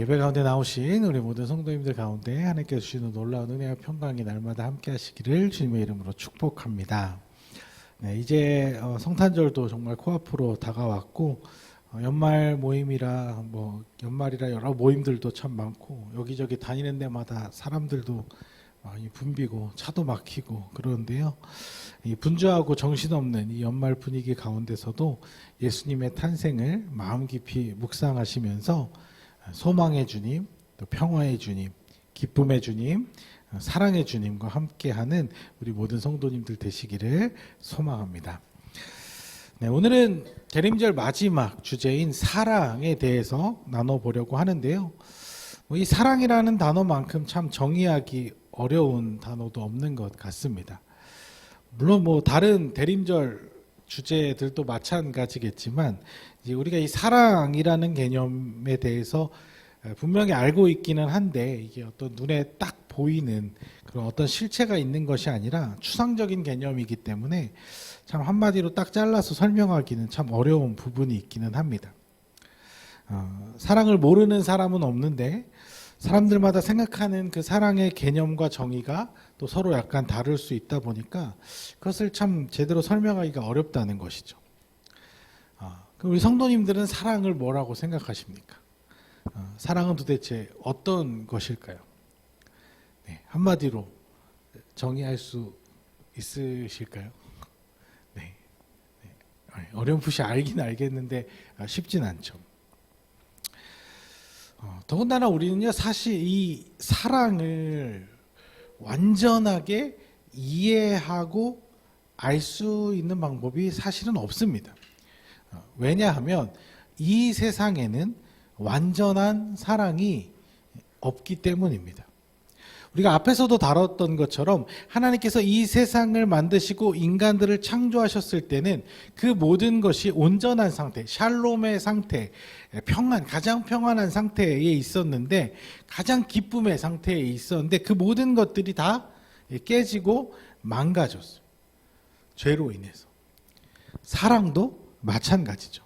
예배 가운데 나오신 우리 모든 성도님들 가운데 하나님께서 주시는 놀라운 은혜와 평강이 날마다 함께 하시기를 주님의 이름으로 축복합니다. 네, 이제 성탄절도 정말 코앞으로 다가왔고 연말 모임이라 연말이라 여러 모임들도 참 많고 여기저기 다니는 데마다 사람들도 많이 붐비고 차도 막히고 그러는데요. 이 분주하고 정신없는 이 연말 분위기 가운데서도 예수님의 탄생을 마음 깊이 묵상하시면서 소망의 주님, 또 평화의 주님, 기쁨의 주님, 사랑의 주님과 함께하는 우리 모든 성도님들 되시기를 소망합니다. 네, 오늘은 계림절 마지막 주제인 사랑에 대해서 나눠보려고 하는데요. 이 사랑이라는 단어만큼 참 정의하기 어려운 단어도 없는 것 같습니다. 물론 다른 대림절 주제들도 마찬가지겠지만 이제 우리가 이 사랑이라는 개념에 대해서 분명히 알고 있기는 한데 이게 어떤 눈에 딱 보이는 그런 어떤 실체가 있는 것이 아니라 추상적인 개념이기 때문에 참 한마디로 딱 잘라서 설명하기는 참 어려운 부분이 있기는 합니다. 사랑을 모르는 사람은 없는데 사람들마다 생각하는 그 사랑의 개념과 정의가 또 서로 약간 다를 수 있다 보니까 그것을 참 제대로 설명하기가 어렵다는 것이죠. 그럼 우리 성도님들은 사랑을 뭐라고 생각하십니까? 사랑은 도대체 어떤 것일까요? 네, 한마디로 정의할 수 있으실까요? 네, 어렴풋이 알긴 알겠는데 쉽진 않죠. 더군다나 우리는요, 사실 이 사랑을 완전하게 이해하고 알 수 있는 방법이 사실은 없습니다. 왜냐하면 이 세상에는 완전한 사랑이 없기 때문입니다. 우리가 앞에서도 다뤘던 것처럼 하나님께서 이 세상을 만드시고 인간들을 창조하셨을 때는 그 모든 것이 온전한 상태, 샬롬의 상태, 평안, 가장 평안한 상태에 있었는데 가장 기쁨의 상태에 있었는데 그 모든 것들이 다 깨지고 망가졌어요. 죄로 인해서. 사랑도 마찬가지죠.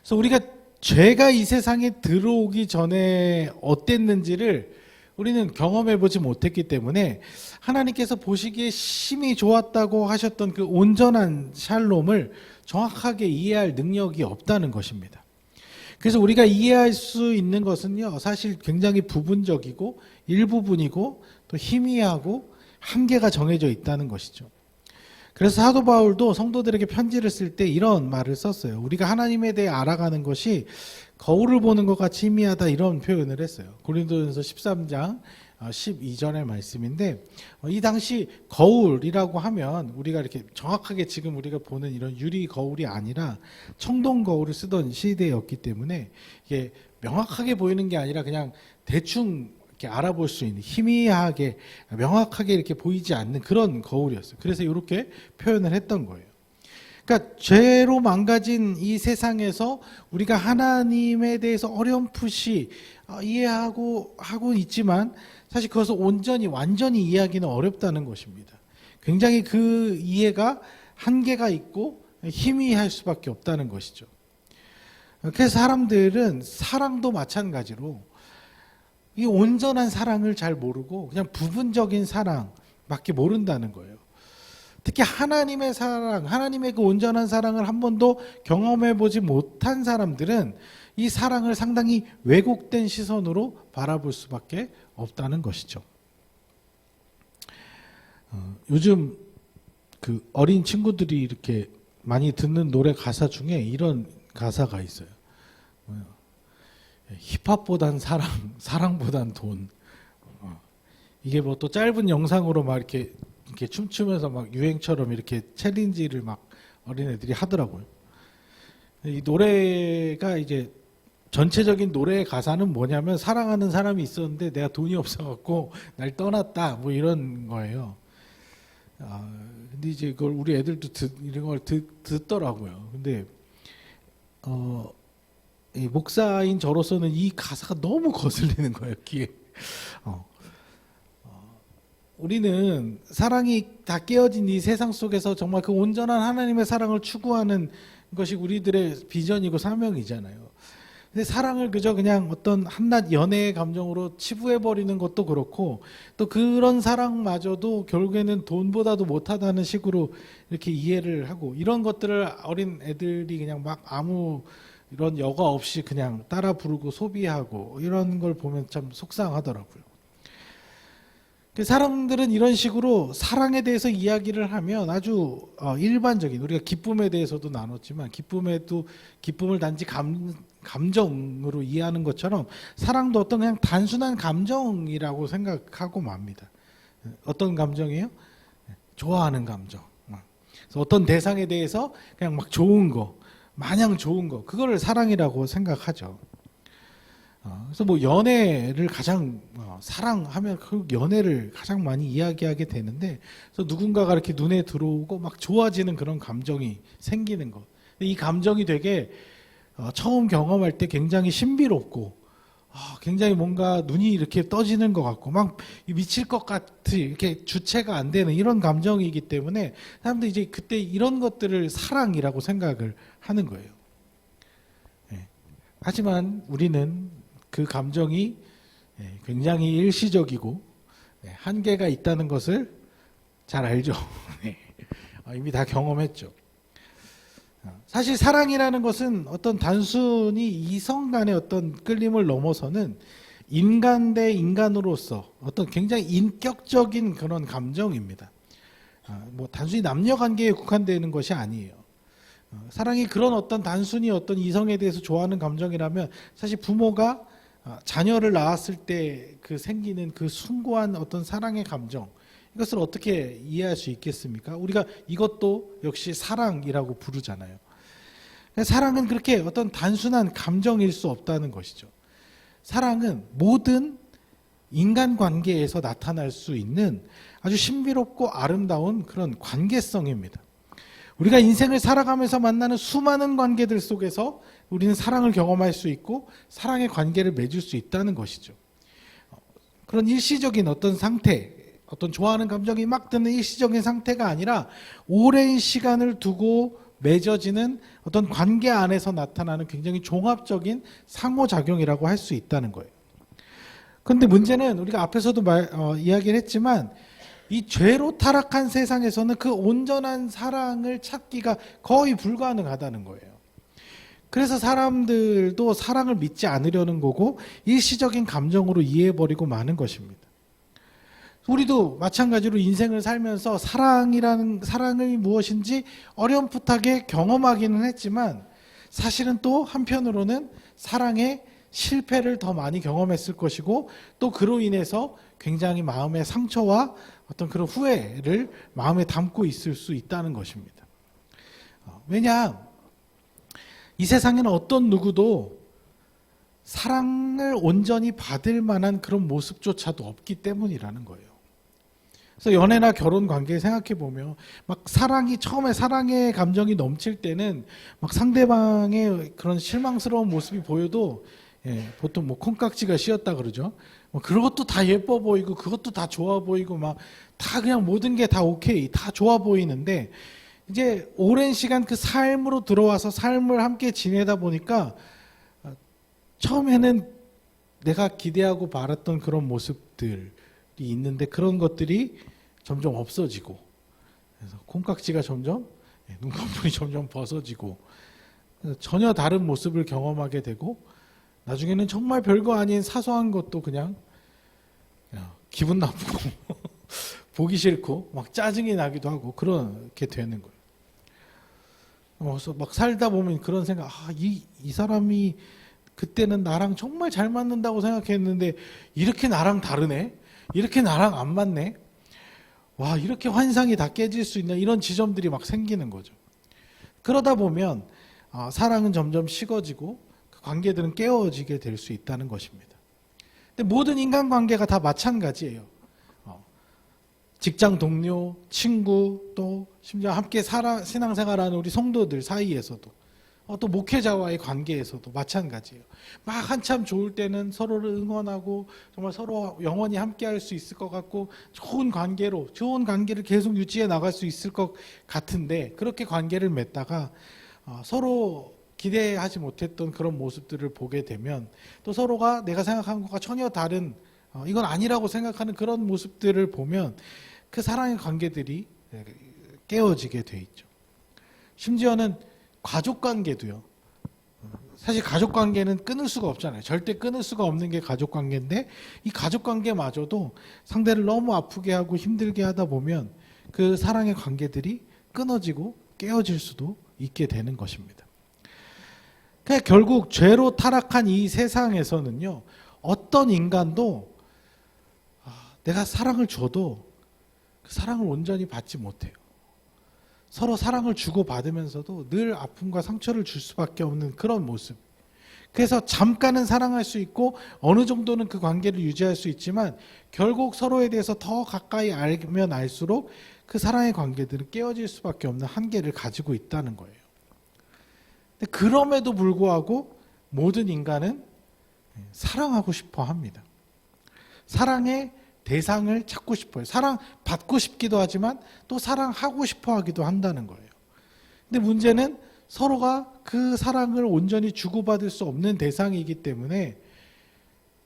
그래서 우리가 죄가 이 세상에 들어오기 전에 어땠는지를 우리는 경험해보지 못했기 때문에 하나님께서 보시기에 심히 좋았다고 하셨던 그 온전한 샬롬을 정확하게 이해할 능력이 없다는 것입니다. 그래서 우리가 이해할 수 있는 것은요, 사실 굉장히 부분적이고 일부분이고 또 희미하고 한계가 정해져 있다는 것이죠. 그래서 사도 바울도 성도들에게 편지를 쓸 때 이런 말을 썼어요. 우리가 하나님에 대해 알아가는 것이 거울을 보는 것 같이 희미하다, 이런 표현을 했어요. 고린도전서 13장 12절의 말씀인데, 이 당시 거울이라고 하면 우리가 이렇게 정확하게 지금 우리가 보는 이런 유리 거울이 아니라 청동 거울을 쓰던 시대였기 때문에 이게 명확하게 보이는 게 아니라 그냥 대충 이렇게 알아볼 수 있는, 희미하게 명확하게 이렇게 보이지 않는 그런 거울이었어요. 그래서 이렇게 표현을 했던 거예요. 그러니까 죄로 망가진 이 세상에서 우리가 하나님에 대해서 어렴풋이 이해하고 있지만 사실 그것을 완전히 이해하기는 어렵다는 것입니다. 굉장히 그 이해가 한계가 있고 희미할 수밖에 없다는 것이죠. 그래서 사람들은 사랑도 마찬가지로 이 온전한 사랑을 잘 모르고 그냥 부분적인 사랑밖에 모른다는 거예요. 특히 하나님의 사랑, 하나님의 그 온전한 사랑을 한 번도 경험해보지 못한 사람들은 이 사랑을 상당히 왜곡된 시선으로 바라볼 수밖에 없다는 것이죠. 요즘 그 어린 친구들이 이렇게 많이 듣는 노래 가사 중에 이런 가사가 있어요. 힙합보단 사랑보단 돈. 이게 또 짧은 영상으로 막 이렇게 춤추면서 막 유행처럼 이렇게 챌린지를 막 어린애들이 하더라고요. 이 노래가 이제 전체적인 노래의 가사는 뭐냐면 사랑하는 사람이 있었는데 내가 돈이 없어갖고 날 떠났다, 이런 거예요. 근데 이제 그걸 우리 애들도 이런 걸 듣더라고요. 근데 이 목사인 저로서는 이 가사가 너무 거슬리는 거예요, 귀에. 우리는 사랑이 다 깨어진 이 세상 속에서 정말 그 온전한 하나님의 사랑을 추구하는 것이 우리들의 비전이고 사명이잖아요. 근데 사랑을 그저 그냥 어떤 한낱 연애의 감정으로 치부해버리는 것도 그렇고, 또 그런 사랑마저도 결국에는 돈보다도 못하다는 식으로 이렇게 이해를 하고, 이런 것들을 어린 애들이 그냥 막 아무 이런 여과 없이 그냥 따라 부르고 소비하고, 이런 걸 보면 참 속상하더라고요. 그 사람들은 이런 식으로 사랑에 대해서 이야기를 하면 아주 일반적인, 우리가 기쁨에 대해서도 나눴지만 기쁨을 단지 감정으로 이해하는 것처럼 사랑도 어떤 그냥 단순한 감정이라고 생각하고 맙니다. 어떤 감정이에요? 좋아하는 감정. 그래서 어떤 대상에 대해서 그냥 막 좋은 거, 마냥 좋은 거, 그거를 사랑이라고 생각하죠. 그래서 뭐 연애를 가장 사랑하면 그 연애를 가장 많이 이야기하게 되는데, 그래서 누군가가 이렇게 눈에 들어오고 막 좋아지는 그런 감정이 생기는 것. 이 감정이 되게 처음 경험할 때 굉장히 신비롭고, 굉장히 뭔가 눈이 이렇게 떠지는 것 같고 막 미칠 것 같이 이렇게 주체가 안 되는 이런 감정이기 때문에 사람들이 이제 그때 이런 것들을 사랑이라고 생각을 하는 거예요. 하지만 우리는 그 감정이 굉장히 일시적이고 한계가 있다는 것을 잘 알죠. 이미 다 경험했죠. 사실 사랑이라는 것은 어떤 단순히 이성 간의 어떤 끌림을 넘어서는 인간 대 인간으로서 어떤 굉장히 인격적인 그런 감정입니다. 뭐 단순히 남녀 관계에 국한되는 것이 아니에요. 사랑이 그런 어떤 단순히 어떤 이성에 대해서 좋아하는 감정이라면 사실 부모가 자녀를 낳았을 때 그 생기는 그 숭고한 어떤 사랑의 감정, 이것을 어떻게 이해할 수 있겠습니까? 우리가 이것도 역시 사랑이라고 부르잖아요. 사랑은 그렇게 어떤 단순한 감정일 수 없다는 것이죠. 사랑은 모든 인간관계에서 나타날 수 있는 아주 신비롭고 아름다운 그런 관계성입니다. 우리가 인생을 살아가면서 만나는 수많은 관계들 속에서 우리는 사랑을 경험할 수 있고 사랑의 관계를 맺을 수 있다는 것이죠. 그런 일시적인 어떤 상태, 어떤 좋아하는 감정이 막 드는 일시적인 상태가 아니라 오랜 시간을 두고 맺어지는 어떤 관계 안에서 나타나는 굉장히 종합적인 상호작용이라고 할 수 있다는 거예요. 그런데 문제는 우리가 앞에서도 이야기를 했지만 이 죄로 타락한 세상에서는 그 온전한 사랑을 찾기가 거의 불가능하다는 거예요. 그래서 사람들도 사랑을 믿지 않으려는 거고 일시적인 감정으로 이해해버리고 마는 것입니다. 우리도 마찬가지로 인생을 살면서 사랑이 무엇인지 어렴풋하게 경험하기는 했지만 사실은 또 한편으로는 사랑의 실패를 더 많이 경험했을 것이고 또 그로 인해서 굉장히 마음의 상처와 어떤 그런 후회를 마음에 담고 있을 수 있다는 것입니다. 왜냐? 이 세상에는 어떤 누구도 사랑을 온전히 받을 만한 그런 모습조차도 없기 때문이라는 거예요. 그래서 연애나 결혼 관계 생각해 보면 막 처음에 사랑의 감정이 넘칠 때는 막 상대방의 그런 실망스러운 모습이 보여도 보통 뭐 콩깍지가 씌었다 그러죠. 그것도 다 예뻐 보이고 그것도 다 좋아 보이고 막 다 그냥 모든 게 다 오케이, 다 좋아 보이는데 이제 오랜 시간 그 삶으로 들어와서 삶을 함께 지내다 보니까 처음에는 내가 기대하고 바랐던 그런 모습들이 있는데 그런 것들이 점점 없어지고 그래서 콩깍지가 점점 눈꺼풀이 점점 벗어지고 전혀 다른 모습을 경험하게 되고 나중에는 정말 별거 아닌 사소한 것도 그냥 기분 나쁘고 보기 싫고 막 짜증이 나기도 하고 그렇게 되는 거예요. 그래서 막 살다 보면 그런 생각, 이 사람이 그때는 나랑 정말 잘 맞는다고 생각했는데 이렇게 나랑 다르네? 이렇게 나랑 안 맞네? 와, 이렇게 환상이 다 깨질 수 있나? 이런 지점들이 막 생기는 거죠. 그러다 보면 사랑은 점점 식어지고 그 관계들은 깨어지게 될 수 있다는 것입니다. 근데 모든 인간관계가 다 마찬가지예요. 직장 동료, 친구, 또 심지어 함께 신앙생활하는 우리 성도들 사이에서도 또 목회자와의 관계에서도 마찬가지예요. 막 한참 좋을 때는 서로를 응원하고 정말 서로 영원히 함께할 수 있을 것 같고 좋은 관계를 계속 유지해 나갈 수 있을 것 같은데 그렇게 관계를 맺다가 서로 기대하지 못했던 그런 모습들을 보게 되면 또 서로가 내가 생각한 것과 전혀 다른 이건 아니라고 생각하는 그런 모습들을 보면 그 사랑의 관계들이 깨어지게 돼 있죠. 심지어는 가족 관계도요. 사실 가족 관계는 끊을 수가 없잖아요. 절대 끊을 수가 없는 게 가족 관계인데 이 가족 관계마저도 상대를 너무 아프게 하고 힘들게 하다 보면 그 사랑의 관계들이 끊어지고 깨어질 수도 있게 되는 것입니다. 그러니까 결국 죄로 타락한 이 세상에서는요, 어떤 인간도 내가 사랑을 줘도 그 사랑을 온전히 받지 못해요. 서로 사랑을 주고받으면서도 늘 아픔과 상처를 줄 수밖에 없는 그런 모습. 그래서 잠깐은 사랑할 수 있고 어느 정도는 그 관계를 유지할 수 있지만 결국 서로에 대해서 더 가까이 알면 알수록 그 사랑의 관계들은 깨어질 수밖에 없는 한계를 가지고 있다는 거예요. 근데 그럼에도 불구하고 모든 인간은 사랑하고 싶어 합니다. 사랑의 대상을 찾고 싶어요. 사랑받고 싶기도 하지만 또 사랑하고 싶어 하기도 한다는 거예요. 근데 문제는 서로가 그 사랑을 온전히 주고받을 수 없는 대상이기 때문에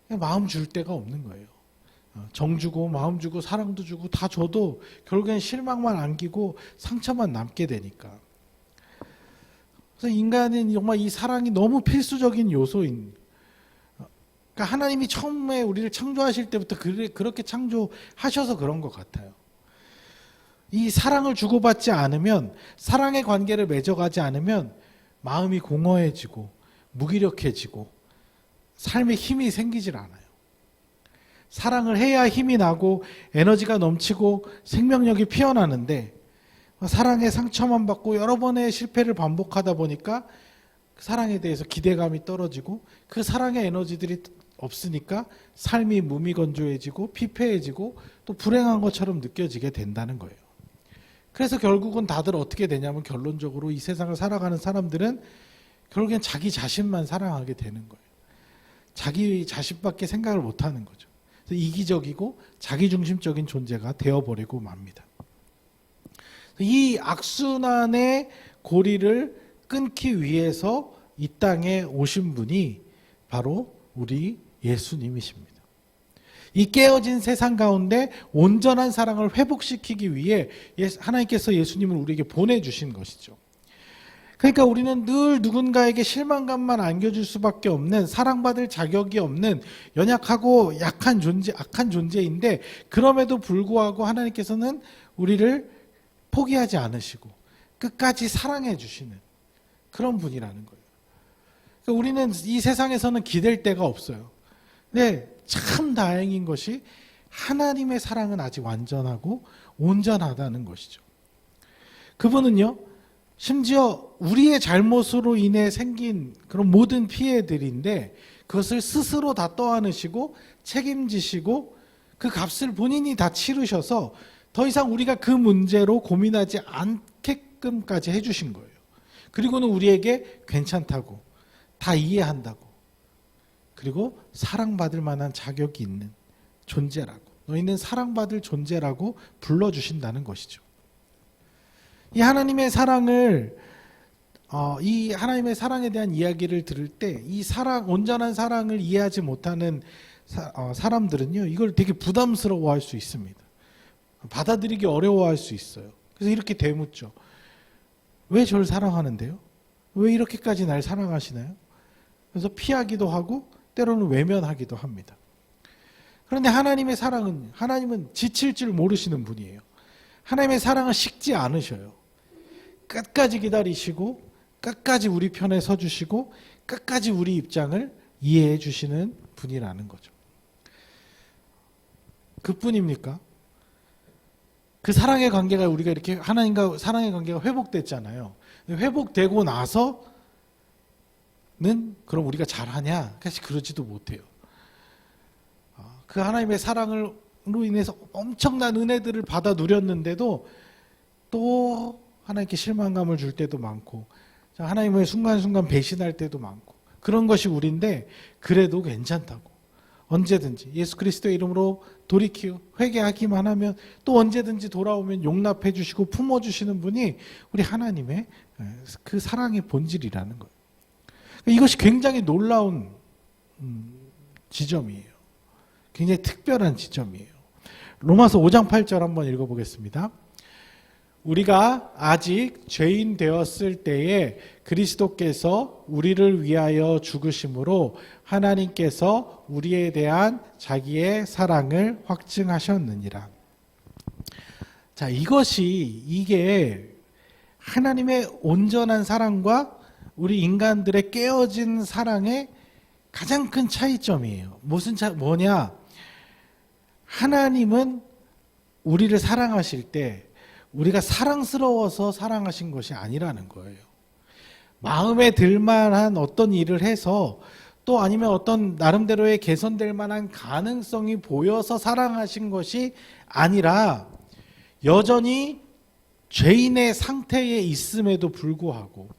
마음 줄 데가 없는 거예요. 정 주고 마음 주고 사랑도 주고 다 줘도 결국엔 실망만 안기고 상처만 남게 되니까. 그래서 인간은 정말 이 사랑이 너무 필수적인 요소인. 그러니까 하나님이 처음에 우리를 창조하실 때부터 그렇게 창조하셔서 그런 것 같아요. 이 사랑을 주고받지 않으면, 사랑의 관계를 맺어가지 않으면 마음이 공허해지고 무기력해지고 삶에 힘이 생기질 않아요. 사랑을 해야 힘이 나고 에너지가 넘치고 생명력이 피어나는데 사랑의 상처만 받고 여러 번의 실패를 반복하다 보니까 그 사랑에 대해서 기대감이 떨어지고 그 사랑의 에너지들이 없으니까 삶이 무미건조해지고 피폐해지고 또 불행한 것처럼 느껴지게 된다는 거예요. 그래서 결국은 다들 어떻게 되냐면 결론적으로 이 세상을 살아가는 사람들은 결국엔 자기 자신만 사랑하게 되는 거예요. 자기 자신밖에 생각을 못하는 거죠. 그래서 이기적이고 자기중심적인 존재가 되어버리고 맙니다. 이 악순환의 고리를 끊기 위해서 이 땅에 오신 분이 바로 우리 예수님이십니다. 이 깨어진 세상 가운데 온전한 사랑을 회복시키기 위해 하나님께서 예수님을 우리에게 보내주신 것이죠. 그러니까 우리는 늘 누군가에게 실망감만 안겨줄 수밖에 없는, 사랑받을 자격이 없는 연약하고 약한 존재, 악한 존재인데 그럼에도 불구하고 하나님께서는 우리를 포기하지 않으시고 끝까지 사랑해 주시는 그런 분이라는 거예요. 그러니까 우리는 이 세상에서는 기댈 데가 없어요. 근데 참 다행인 것이 하나님의 사랑은 아직 완전하고 온전하다는 것이죠. 그분은요, 심지어 우리의 잘못으로 인해 생긴 그런 모든 피해들인데 그것을 스스로 다 떠안으시고 책임지시고 그 값을 본인이 다 치르셔서 더 이상 우리가 그 문제로 고민하지 않게끔까지 해주신 거예요. 그리고는 우리에게 괜찮다고, 다 이해한다고, 그리고 사랑받을 만한 자격이 있는 존재라고, 너희는 사랑받을 존재라고 불러주신다는 것이죠. 이 하나님의 사랑을 이 하나님의 사랑에 대한 이야기를 들을 때 이 사랑, 온전한 사랑을 이해하지 못하는 사람들은요, 이걸 되게 부담스러워할 수 있습니다. 받아들이기 어려워할 수 있어요. 그래서 이렇게 되묻죠. 왜 저를 사랑하는데요? 왜 이렇게까지 날 사랑하시나요? 그래서 피하기도 하고 때로는 외면하기도 합니다. 그런데 하나님의 사랑은, 하나님은 지칠 줄 모르시는 분이에요. 하나님의 사랑은 식지 않으셔요. 끝까지 기다리시고 끝까지 우리 편에 서주시고 끝까지 우리 입장을 이해해 주시는 분이라는 거죠. 그뿐입니까? 그 사랑의 관계가, 우리가 이렇게 하나님과 사랑의 관계가 회복됐잖아요. 회복되고 나서는 그럼 우리가 잘하냐? 사실 그러지도 못해요. 그 하나님의 사랑으로 인해서 엄청난 은혜들을 받아 누렸는데도 또 하나님께 실망감을 줄 때도 많고 하나님을 순간순간 배신할 때도 많고 그런 것이 우리인데 그래도 괜찮다고, 언제든지 예수 그리스도의 이름으로 돌이키고 회개하기만 하면 또 언제든지 돌아오면 용납해 주시고 품어주시는 분이 우리 하나님의 그 사랑의 본질이라는 거예요. 이것이 굉장히 놀라운 지점이에요. 굉장히 특별한 지점이에요. 로마서 5장 8절 한번 읽어보겠습니다. 우리가 아직 죄인 되었을 때에 그리스도께서 우리를 위하여 죽으심으로 하나님께서 우리에 대한 자기의 사랑을 확증하셨느니라. 자, 이게 하나님의 온전한 사랑과 우리 인간들의 깨어진 사랑의 가장 큰 차이점이에요. 뭐냐? 하나님은 우리를 사랑하실 때 우리가 사랑스러워서 사랑하신 것이 아니라는 거예요. 마음에 들만한 어떤 일을 해서 또 아니면 어떤 나름대로의 개선될 만한 가능성이 보여서 사랑하신 것이 아니라 여전히 죄인의 상태에 있음에도 불구하고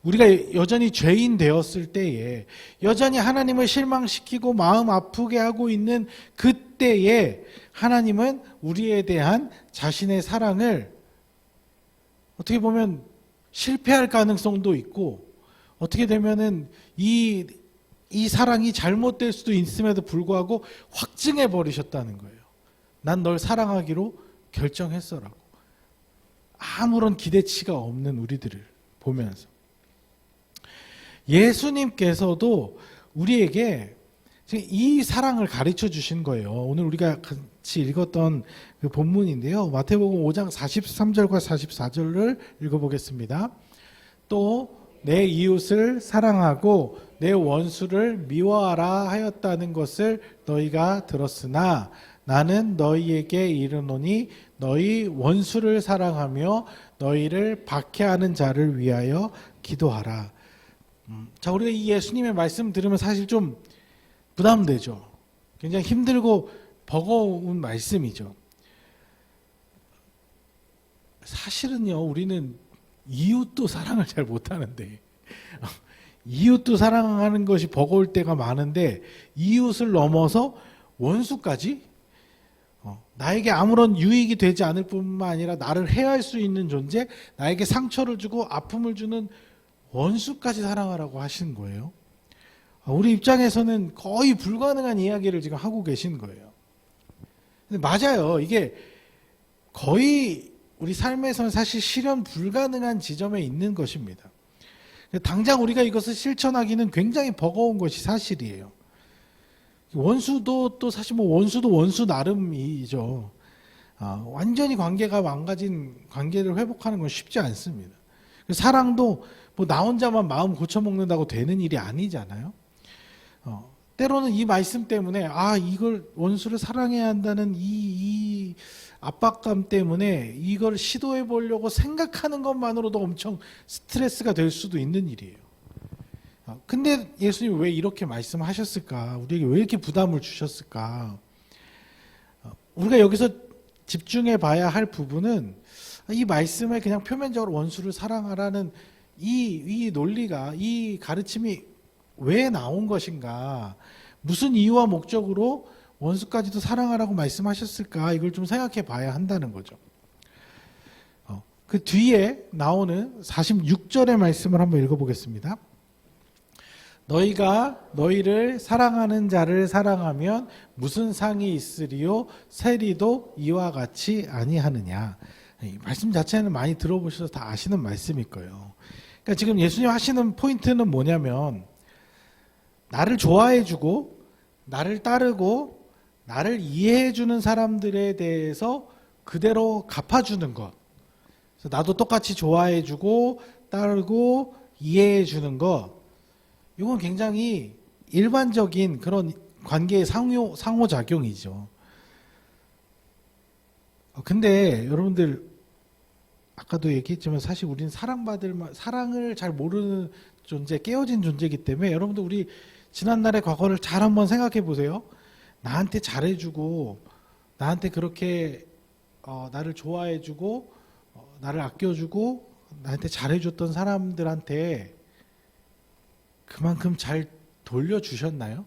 우리가 여전히 죄인 되었을 때에 여전히 하나님을 실망시키고 마음 아프게 하고 있는 그때에 하나님은 우리에 대한 자신의 사랑을 어떻게 보면 실패할 가능성도 있고 어떻게 되면은 이 사랑이 잘못될 수도 있음에도 불구하고 확증해 버리셨다는 거예요. 난 널 사랑하기로 결정했어라고. 아무런 기대치가 없는 우리들을 보면서 예수님께서도 우리에게 이 사랑을 가르쳐 주신 거예요. 오늘 우리가 같이 읽었던 그 본문인데요. 마태복음 5장 43절과 44절을 읽어보겠습니다. 또 내 이웃을 사랑하고 내 원수를 미워하라 하였다는 것을 너희가 들었으나 나는 너희에게 이르노니 너희 원수를 사랑하며 너희를 박해하는 자를 위하여 기도하라. 자, 우리가 이 예수님의 말씀 들으면 사실 좀 부담되죠. 굉장히 힘들고 버거운 말씀이죠. 사실은요, 우리는 이웃도 사랑을 잘 못하는데 이웃도 사랑하는 것이 버거울 때가 많은데 이웃을 넘어서 원수까지 나에게 아무런 유익이 되지 않을 뿐만 아니라 나를 해할 수 있는 존재, 나에게 상처를 주고 아픔을 주는 원수까지 사랑하라고 하신 거예요. 우리 입장에서는 거의 불가능한 이야기를 지금 하고 계신 거예요. 근데 맞아요. 이게 거의 우리 삶에서는 사실 실현 불가능한 지점에 있는 것입니다. 당장 우리가 이것을 실천하기는 굉장히 버거운 것이 사실이에요. 원수도 또 사실 원수도 원수 나름이죠. 완전히 관계가 망가진 관계를 회복하는 건 쉽지 않습니다. 사랑도 나 혼자만 마음 고쳐먹는다고 되는 일이 아니잖아요. 때로는 이 말씀 때문에 이걸 원수를 사랑해야 한다는 이 압박감 때문에 이걸 시도해 보려고 생각하는 것만으로도 엄청 스트레스가 될 수도 있는 일이에요. 근데 예수님 왜 이렇게 말씀하셨을까? 우리에게 왜 이렇게 부담을 주셨을까? 우리가 여기서 집중해 봐야 할 부분은 이 말씀에 그냥 표면적으로 원수를 사랑하라는 이 논리가, 이 가르침이 왜 나온 것인가? 무슨 이유와 목적으로 원수까지도 사랑하라고 말씀하셨을까? 이걸 좀 생각해 봐야 한다는 거죠. 그 뒤에 나오는 46절의 말씀을 한번 읽어보겠습니다. 너희가 너희를 사랑하는 자를 사랑하면 무슨 상이 있으리요? 세리도 이와 같이 아니하느냐. 이 말씀 자체는 많이 들어보셔서 다 아시는 말씀일 거예요. 그러니까 지금 예수님 하시는 포인트는 뭐냐면 나를 좋아해주고 나를 따르고 나를 이해해주는 사람들에 대해서 그대로 갚아주는 것. 그래서 나도 똑같이 좋아해주고 따르고 이해해주는 것. 이건 굉장히 일반적인 그런 관계의 상호작용이죠. 근데 여러분들 아까도 얘기했지만 사실 우리는 사랑을 잘 모르는 존재, 깨어진 존재이기 때문에 여러분들 우리 지난날의 과거를 잘 한번 생각해 보세요. 나한테 잘해주고 나한테 그렇게 나를 좋아해주고 나를 아껴주고 나한테 잘해줬던 사람들한테 그만큼 잘 돌려주셨나요?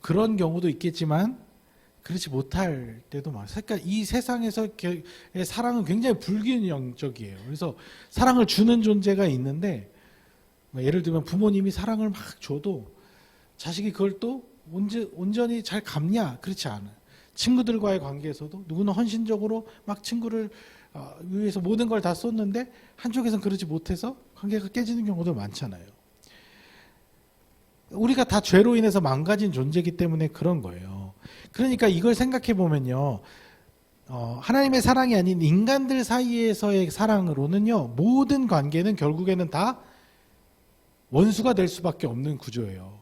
그런 경우도 있겠지만 그렇지 못할 때도 많아요. 그러니까 이 세상에서의 사랑은 굉장히 불균형적이에요. 그래서 사랑을 주는 존재가 있는데, 예를 들면 부모님이 사랑을 막 줘도 자식이 그걸 또 온전히 잘 갚냐? 그렇지 않아요. 친구들과의 관계에서도 누구는 헌신적으로 막 친구를 위해서 모든 걸 다 쏟는데 한쪽에서는 그러지 못해서 관계가 깨지는 경우도 많잖아요. 우리가 다 죄로 인해서 망가진 존재이기 때문에 그런 거예요. 그러니까 이걸 생각해 보면요, 하나님의 사랑이 아닌 인간들 사이에서의 사랑으로는요, 모든 관계는 결국에는 다 원수가 될 수밖에 없는 구조예요.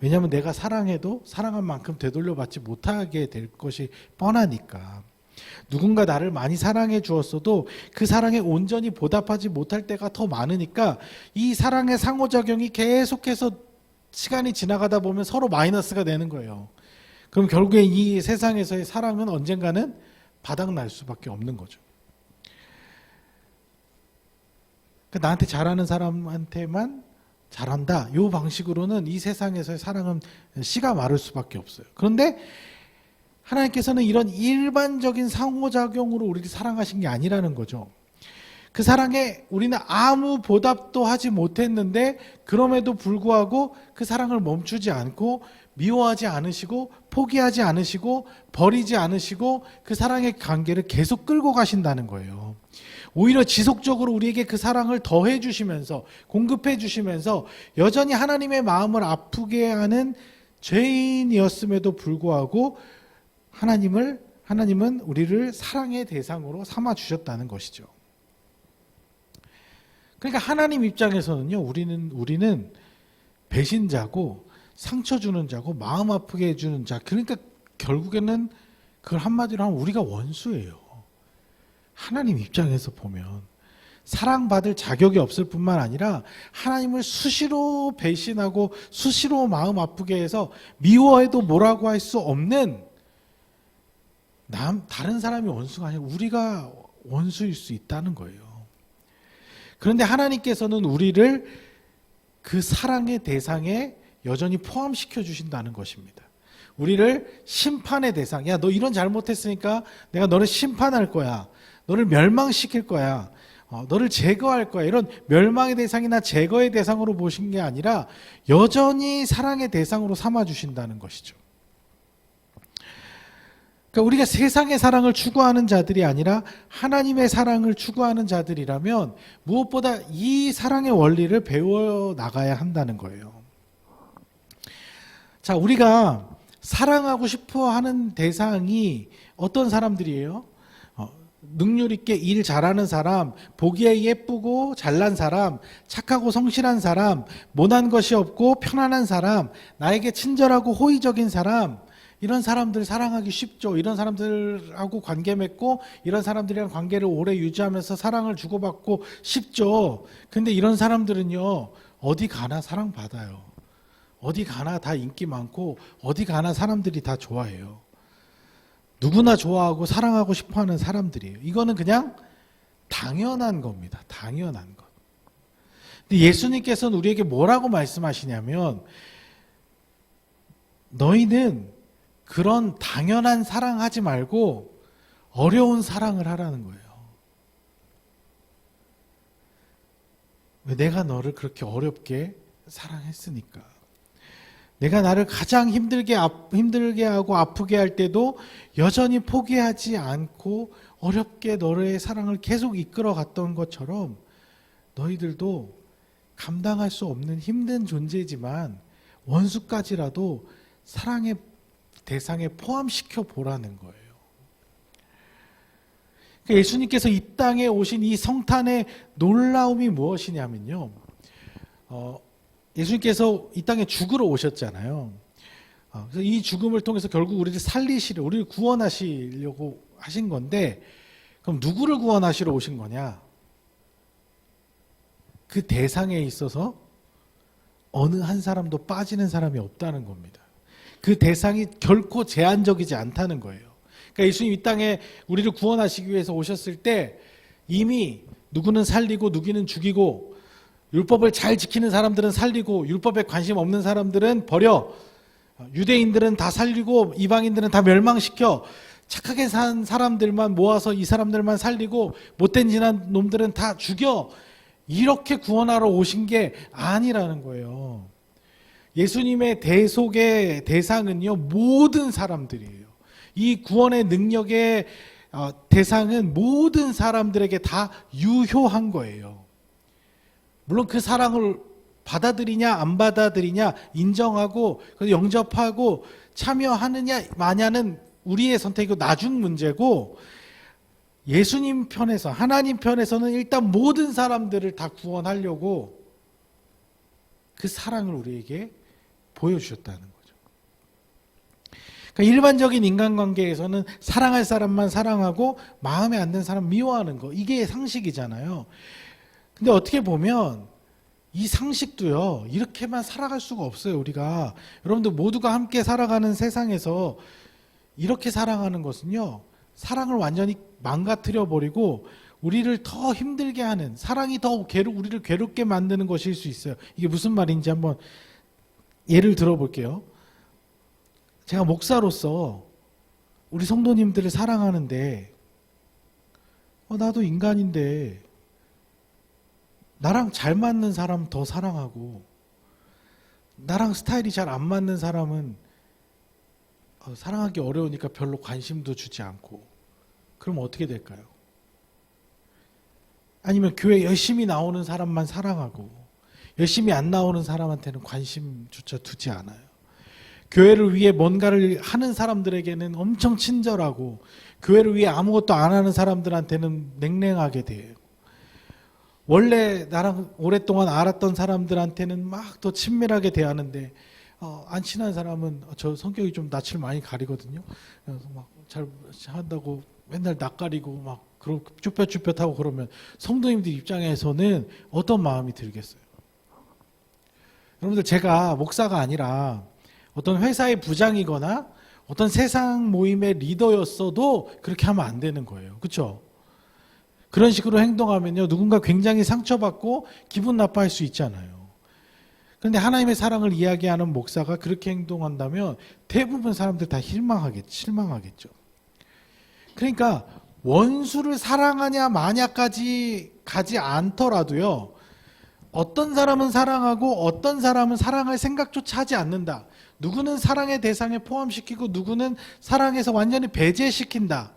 왜냐하면 내가 사랑해도 사랑한 만큼 되돌려받지 못하게 될 것이 뻔하니까. 누군가 나를 많이 사랑해 주었어도 그 사랑에 온전히 보답하지 못할 때가 더 많으니까 이 사랑의 상호작용이 계속해서 시간이 지나가다 보면 서로 마이너스가 되는 거예요. 그럼 결국에 이 세상에서의 사랑은 언젠가는 바닥날 수밖에 없는 거죠. 그러니까 나한테 잘하는 사람한테만 잘한다, 이 방식으로는 이 세상에서의 사랑은 씨가 마를 수밖에 없어요. 그런데 하나님께서는 이런 일반적인 상호작용으로 우리를 사랑하신 게 아니라는 거죠. 그 사랑에 우리는 아무 보답도 하지 못했는데 그럼에도 불구하고 그 사랑을 멈추지 않고 미워하지 않으시고 포기하지 않으시고 버리지 않으시고 그 사랑의 관계를 계속 끌고 가신다는 거예요. 오히려 지속적으로 우리에게 그 사랑을 더해 주시면서 공급해 주시면서 여전히 하나님의 마음을 아프게 하는 죄인이었음에도 불구하고 하나님은 우리를 사랑의 대상으로 삼아 주셨다는 것이죠. 그러니까 하나님 입장에서는요, 우리는 배신자고 상처 주는 자고 마음 아프게 해주는 자, 그러니까 결국에는 그걸 한마디로 하면 우리가 원수예요. 하나님 입장에서 보면 사랑받을 자격이 없을 뿐만 아니라 하나님을 수시로 배신하고 수시로 마음 아프게 해서 미워해도 뭐라고 할 수 없는 다른 사람이 원수가 아니라 우리가 원수일 수 있다는 거예요. 그런데 하나님께서는 우리를 그 사랑의 대상에 여전히 포함시켜 주신다는 것입니다. 우리를 심판의 대상, 야, 너 이런 잘못했으니까 내가 너를 심판할 거야. 너를 멸망시킬 거야. 너를 제거할 거야. 이런 멸망의 대상이나 제거의 대상으로 보신 게 아니라 여전히 사랑의 대상으로 삼아 주신다는 것이죠. 그러니까 우리가 세상의 사랑을 추구하는 자들이 아니라 하나님의 사랑을 추구하는 자들이라면 무엇보다 이 사랑의 원리를 배워 나가야 한다는 거예요. 자, 우리가 사랑하고 싶어 하는 대상이 어떤 사람들이에요? 능률 있게 일 잘하는 사람, 보기에 예쁘고 잘난 사람, 착하고 성실한 사람, 모난 것이 없고 편안한 사람, 나에게 친절하고 호의적인 사람, 이런 사람들 사랑하기 쉽죠. 이런 사람들하고 관계 맺고 이런 사람들이랑 관계를 오래 유지하면서 사랑을 주고받고 쉽죠. 근데 이런 사람들은요, 어디 가나 사랑받아요. 어디 가나 다 인기 많고 어디 가나 사람들이 다 좋아해요. 누구나 좋아하고 사랑하고 싶어하는 사람들이에요. 이거는 그냥 당연한 겁니다. 당연한 것. 근데 예수님께서는 우리에게 뭐라고 말씀하시냐면 너희는 그런 당연한 사랑하지 말고 어려운 사랑을 하라는 거예요. 왜? 내가 너를 그렇게 어렵게 사랑했으니까. 내가 나를 가장 힘들게 하고 아프게 할 때도 여전히 포기하지 않고 어렵게 너의 사랑을 계속 이끌어 갔던 것처럼 너희들도 감당할 수 없는 힘든 존재지만 원수까지라도 사랑의 대상에 포함시켜 보라는 거예요. 그러니까 예수님께서 이 땅에 오신 이 성탄의 놀라움이 무엇이냐면요. 예수님께서 이 땅에 죽으러 오셨잖아요. 그래서 이 죽음을 통해서 결국 우리를 구원하시려고 하신 건데, 그럼 누구를 구원하시러 오신 거냐? 그 대상에 있어서 어느 한 사람도 빠지는 사람이 없다는 겁니다. 그 대상이 결코 제한적이지 않다는 거예요. 그러니까 예수님 이 땅에 우리를 구원하시기 위해서 오셨을 때 이미 누구는 살리고 누구는 죽이고 율법을 잘 지키는 사람들은 살리고 율법에 관심 없는 사람들은 버려. 유대인들은 다 살리고 이방인들은 다 멸망시켜 착하게 산 사람들만 모아서 이 사람들만 살리고 못된 지난 놈들은 다 죽여, 이렇게 구원하러 오신 게 아니라는 거예요. 예수님의 대속의 대상은요, 모든 사람들이에요. 이 구원의 능력의 대상은 모든 사람들에게 다 유효한 거예요. 물론 그 사랑을 받아들이냐 안 받아들이냐, 인정하고 영접하고 참여하느냐 마냐는 우리의 선택이고 나중 문제고, 예수님 편에서, 하나님 편에서는 일단 모든 사람들을 다 구원하려고 그 사랑을 우리에게 보여주셨다는 거죠. 그러니까 일반적인 인간관계에서는 사랑할 사람만 사랑하고 마음에 안 드는 사람 미워하는 거, 이게 상식이잖아요. 근데 어떻게 보면 이 상식도요, 이렇게만 살아갈 수가 없어요. 우리가, 여러분들 모두가 함께 살아가는 세상에서 이렇게 사랑하는 것은요, 사랑을 완전히 망가뜨려 버리고 우리를 더 힘들게 하는, 사랑이 더 우리를 괴롭게 만드는 것일 수 있어요. 이게 무슨 말인지 한번 예를 들어볼게요. 제가 목사로서 우리 성도님들을 사랑하는데, 나도 인간인데 나랑 잘 맞는 사람 더 사랑하고, 나랑 스타일이 잘 안 맞는 사람은 사랑하기 어려우니까 별로 관심도 주지 않고, 그럼 어떻게 될까요? 아니면 교회 열심히 나오는 사람만 사랑하고 열심히 안 나오는 사람한테는 관심조차 두지 않아요. 교회를 위해 뭔가를 하는 사람들에게는 엄청 친절하고, 교회를 위해 아무것도 안 하는 사람들한테는 냉랭하게 돼요. 원래 나랑 오랫동안 알았던 사람들한테는 막 더 친밀하게 대하는데, 안 친한 사람은, 저 성격이 좀 낯을 많이 가리거든요. 그래서 막 잘 한다고 맨날 낯가리고 막 그러고 쭈뼛쭈뼛하고 그러면 성도님들 입장에서는 어떤 마음이 들겠어요? 여러분들, 제가 목사가 아니라 어떤 회사의 부장이거나 어떤 세상 모임의 리더였어도 그렇게 하면 안 되는 거예요. 그렇죠? 그런 식으로 행동하면요, 누군가 굉장히 상처받고 기분 나빠할 수 있잖아요. 그런데 하나님의 사랑을 이야기하는 목사가 그렇게 행동한다면 대부분 사람들 다 실망하겠죠. 그러니까 원수를 사랑하냐 마냐까지 가지 않더라도요, 어떤 사람은 사랑하고 어떤 사람은 사랑할 생각조차 하지 않는다. 누구는 사랑의 대상에 포함시키고 누구는 사랑에서 완전히 배제시킨다.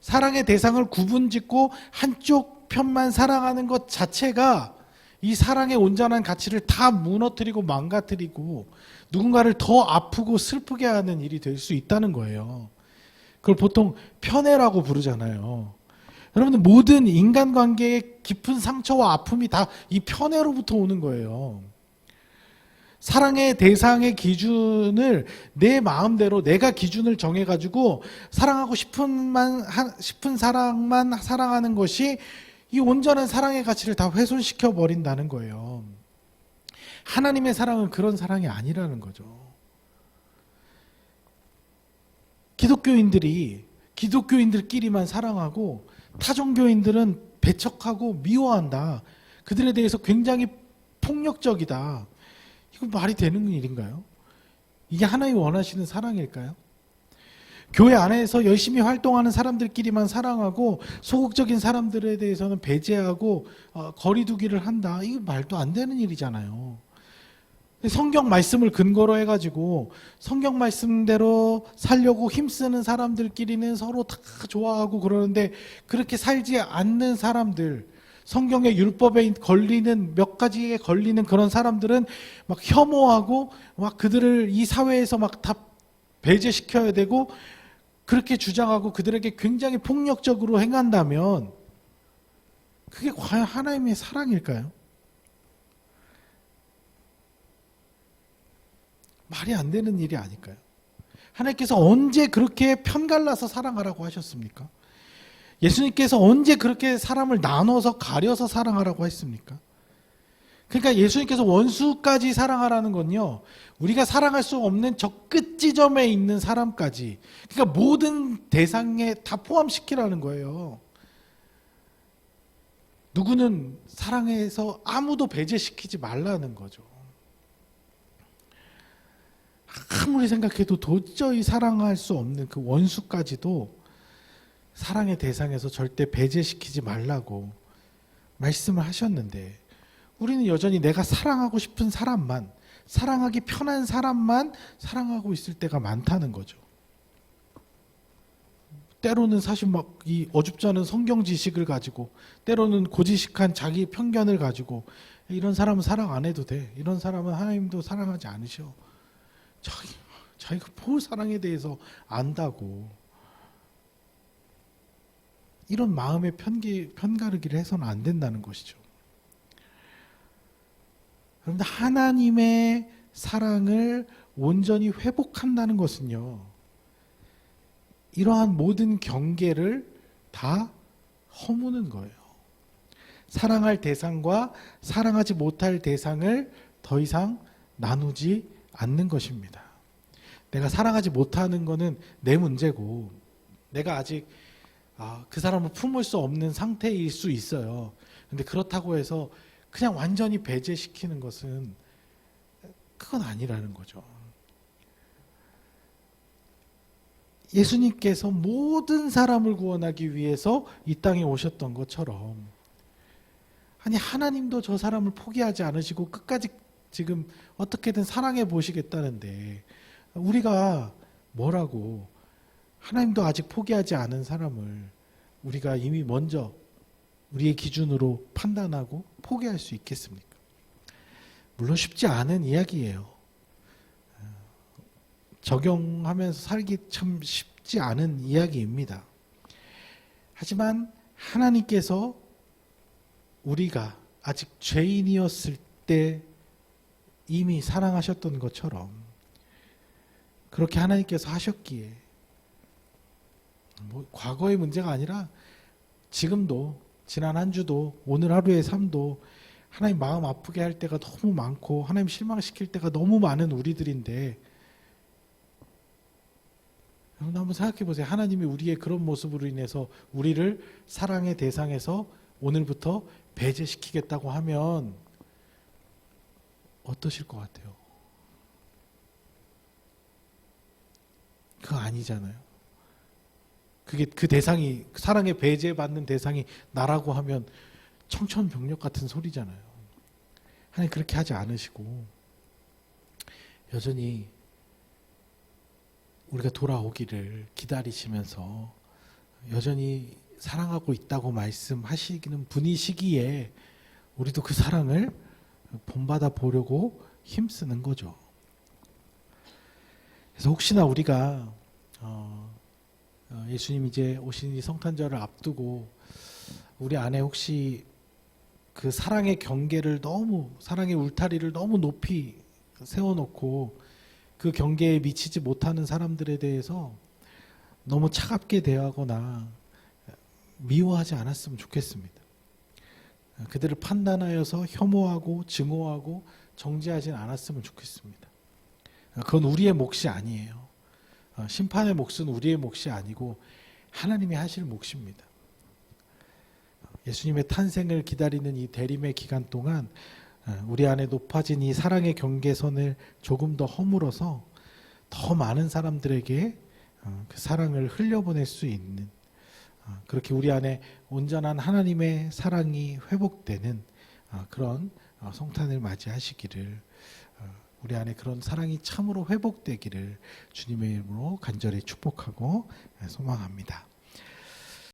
사랑의 대상을 구분짓고 한쪽 편만 사랑하는 것 자체가 이 사랑의 온전한 가치를 다 무너뜨리고 망가뜨리고 누군가를 더 아프고 슬프게 하는 일이 될 수 있다는 거예요. 그걸 보통 편애라고 부르잖아요. 여러분들, 모든 인간관계의 깊은 상처와 아픔이 다 이 편애로부터 오는 거예요. 사랑의 대상의 기준을 내 마음대로 내가 기준을 정해가지고 사랑하고 싶은 사랑만 사랑하는 것이 이 온전한 사랑의 가치를 다 훼손시켜 버린다는 거예요. 하나님의 사랑은 그런 사랑이 아니라는 거죠. 기독교인들끼리만 사랑하고 타종교인들은 배척하고 미워한다. 그들에 대해서 굉장히 폭력적이다. 이거 말이 되는 일인가요? 이게 하나님이 원하시는 사랑일까요? 교회 안에서 열심히 활동하는 사람들끼리만 사랑하고 소극적인 사람들에 대해서는 배제하고 거리두기를 한다. 이거 말도 안 되는 일이잖아요. 성경 말씀을 근거로 해가지고 성경 말씀대로 살려고 힘쓰는 사람들끼리는 서로 다 좋아하고 그러는데, 그렇게 살지 않는 사람들, 성경의 율법에 걸리는 몇 가지에 걸리는 그런 사람들은 막 혐오하고 막 그들을 이 사회에서 막 다 배제시켜야 되고 그렇게 주장하고 그들에게 굉장히 폭력적으로 행한다면 그게 과연 하나님의 사랑일까요? 말이 안 되는 일이 아닐까요? 하나님께서 언제 그렇게 편갈라서 사랑하라고 하셨습니까? 예수님께서 언제 그렇게 사람을 나눠서 가려서 사랑하라고 했습니까? 그러니까 예수님께서 원수까지 사랑하라는 건요, 우리가 사랑할 수 없는 저 끝 지점에 있는 사람까지, 그러니까 모든 대상에 다 포함시키라는 거예요. 누구는 사랑해서 아무도 배제시키지 말라는 거죠. 아무리 생각해도 도저히 사랑할 수 없는 그 원수까지도 사랑의 대상에서 절대 배제시키지 말라고 말씀을 하셨는데, 우리는 여전히 내가 사랑하고 싶은 사람만, 사랑하기 편한 사람만 사랑하고 있을 때가 많다는 거죠. 때로는 사실 막 이 어줍지 않은 성경 지식을 가지고, 때로는 고지식한 자기 편견을 가지고, 이런 사람은 사랑 안 해도 돼, 이런 사람은 하나님도 사랑하지 않으셔, 자기가 뭘 사랑에 대해서 안다고, 이런 마음의 편가르기를 해서는 안 된다는 것이죠. 그런데 하나님의 사랑을 온전히 회복한다는 것은요, 이러한 모든 경계를 다 허무는 거예요. 사랑할 대상과 사랑하지 못할 대상을 더 이상 나누지 않는 것입니다. 내가 사랑하지 못하는 것은 내 문제고, 내가 아직 그 사람을 품을 수 없는 상태일 수 있어요. 근데 그렇다고 해서 그냥 완전히 배제시키는 것은 그건 아니라는 거죠. 예수님께서 모든 사람을 구원하기 위해서 이 땅에 오셨던 것처럼, 아니 하나님도 저 사람을 포기하지 않으시고 끝까지 지금 어떻게든 사랑해 보시겠다는데, 우리가 뭐라고 하나님도 아직 포기하지 않은 사람을 우리가 이미 먼저 우리의 기준으로 판단하고 포기할 수 있겠습니까? 물론 쉽지 않은 이야기예요. 적용하면서 살기 참 쉽지 않은 이야기입니다. 하지만 하나님께서 우리가 아직 죄인이었을 때 이미 사랑하셨던 것처럼 그렇게 하나님께서 하셨기에, 과거의 문제가 아니라 지금도, 지난 한 주도, 오늘 하루의 삶도 하나님 마음 아프게 할 때가 너무 많고 하나님 실망시킬 때가 너무 많은 우리들인데, 여러분 한번 생각해 보세요. 하나님이 우리의 그런 모습으로 인해서 우리를 사랑의 대상에서 오늘부터 배제시키겠다고 하면 어떠실 것 같아요? 그거 아니잖아요. 그게 그 대상이, 사랑에 배제받는 대상이 나라고 하면 청천벽력 같은 소리잖아요. 하나님 그렇게 하지 않으시고 여전히 우리가 돌아오기를 기다리시면서 여전히 사랑하고 있다고 말씀하시는 분이시기에 우리도 그 사랑을 본받아 보려고 힘쓰는 거죠. 그래서 혹시나 우리가 예수님 이제 오신 이 성탄절을 앞두고 우리 안에 혹시 그 사랑의 경계를 너무, 사랑의 울타리를 너무 높이 세워놓고 그 경계에 미치지 못하는 사람들에 대해서 너무 차갑게 대하거나 미워하지 않았으면 좋겠습니다. 그들을 판단하여서 혐오하고 증오하고 정죄하진 않았으면 좋겠습니다. 그건 우리의 몫이 아니에요. 심판의 몫은 우리의 몫이 아니고 하나님이 하실 몫입니다. 예수님의 탄생을 기다리는 이 대림의 기간 동안 우리 안에 높아진 이 사랑의 경계선을 조금 더 허물어서 더 많은 사람들에게 그 사랑을 흘려보낼 수 있는, 그렇게 우리 안에 온전한 하나님의 사랑이 회복되는 그런 성탄을 맞이하시기를, 우리 안에 그런 사랑이 참으로 회복되기를 주님의 이름으로 간절히 축복하고 소망합니다.